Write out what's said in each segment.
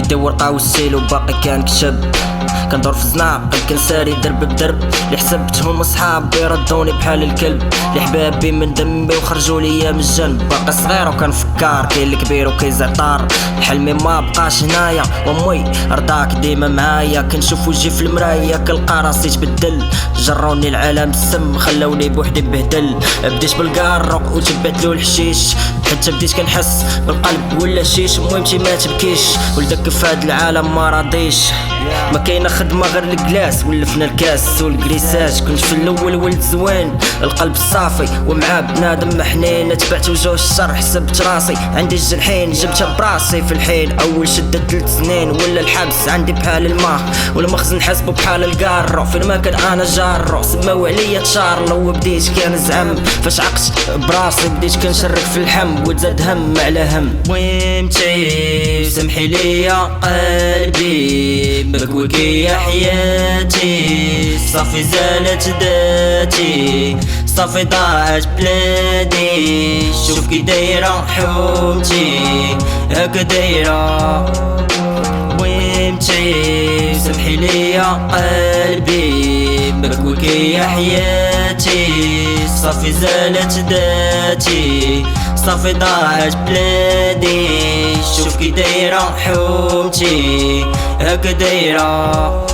يدي ورقة والسيلو باقي كان كتب. كندور في الزناقة كنسالي درب بدرب، اللي حسبتهم صحابي ردوني بحال الكلب، اللي حبابي من دمي وخرجوا ليا من الجنب. باقي صغير وكنفكر كاين الكبير وكيزعطر، حلمي ما بقاش هنايا وامي رضاك ديما معايا. كنشوف وجهي في المرايا كنلقى راسي تبدل، جروني العالم السم خلوني بوحدي بهدل. بديت بالكارو وتبعتلو الحشيش حتى بديت كنحس بالقلب ولا شيش. مهمتي ما تبكيش ولدك في هاد العالم ما راضيش، ما كاينه خدمه غير الكلاس ولفنا الكاس والكريساج. كنت في الاول ولد زوين القلب الصافي ومعاه بنادم حنين، تبعت وجوه الشر حسبت راسي عندي الجرحين جبتها براسي في الحين. اول شده 3 سنين ولا الحبس عندي بحال الماء والمخزن حسبو بحال الكارو، فين ما كان انا جارو سماو عليا تشارلو. وبديت كنزعم فاش عقت براسي بديت كنشرك في الحم وتزاد هم على هم. ويمتي سمحي ليا قلبي بكوكي يا حياتي، صافي زالت ذاتي صافي ضاعت بلادي. شوف كي دايرة حومتي هاكا دايرة. ويمتي سمحي ليا قلبي بكوكي يا حياتي، صافي زالت ذاتي صافي ضاعت بلادي. شوف كي دايرة حومتي هاكا دايرة.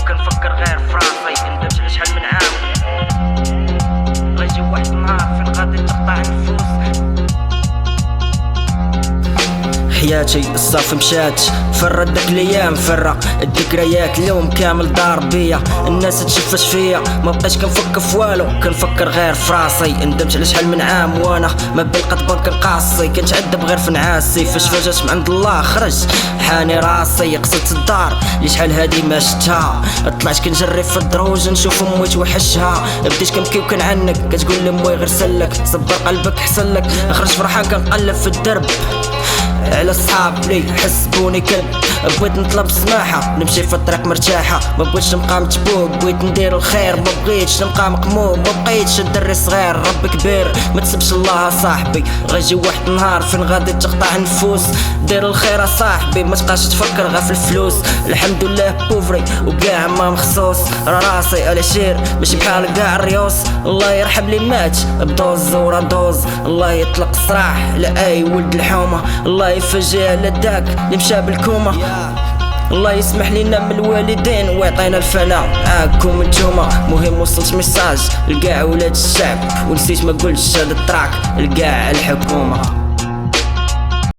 كنفكر غير فراسي ندمت على شحال من عام، غيجي واحد النهار فين غادي تقطع النفوس. حياتي الصافي مشات فرد داك الايام فرق الذكريات اليوم كامل دار بيا. الناس تشفش فيا ما بقيتش كنفكر في والو كنفكر غير في راسي. ندمت على شحال من عام وانا ما بين قطبان كنقاصي، كنتعذب غير في نعاسي. فاش فجأت من عند الله خرج حاني راسي، قصدت الدار اللي شحال هادي ما شفتها. طلعت كنجري في الدروج نشوف امي توحشها، بديت كنبكي وكنعنك كتقول لامي غير سلك صبر قلبك حسلك. خرجت فرحان كنقلب في الدرب على صحاب لي حسبوني كلب. بغيت نطلب سماحة نمشي في الطريق مرتاحة، ما بغيتش نبقى متبوب بغيت ندير الخير. ما بغيتش نبقى مقموم ما بقيتش الدري صغير. ربي كبير ما تسبش الله صاحبي، غيجي واحد النهار فين غادي تقطع النفوس. دير الخير صاحبي ما تبقاش تفكر غير في الفلوس. الحمد لله بوفري وكاع ما مخصوص، راسي على شير ماشي بحال كاع الريوس. الله يرحم لي مات بدوز ورا دوز، الله يطلق السراح لاي ولد الحومه، الله يفجع على داك اللي مشى بالكومه. الله يسمح لينا من الوالدين ويعطينا الفناء معاكم نتوما. مهم وصلت ميساج لكاع ولاد الشعب ونسيت ما قلتش هاد التراك لكاع الحكومه.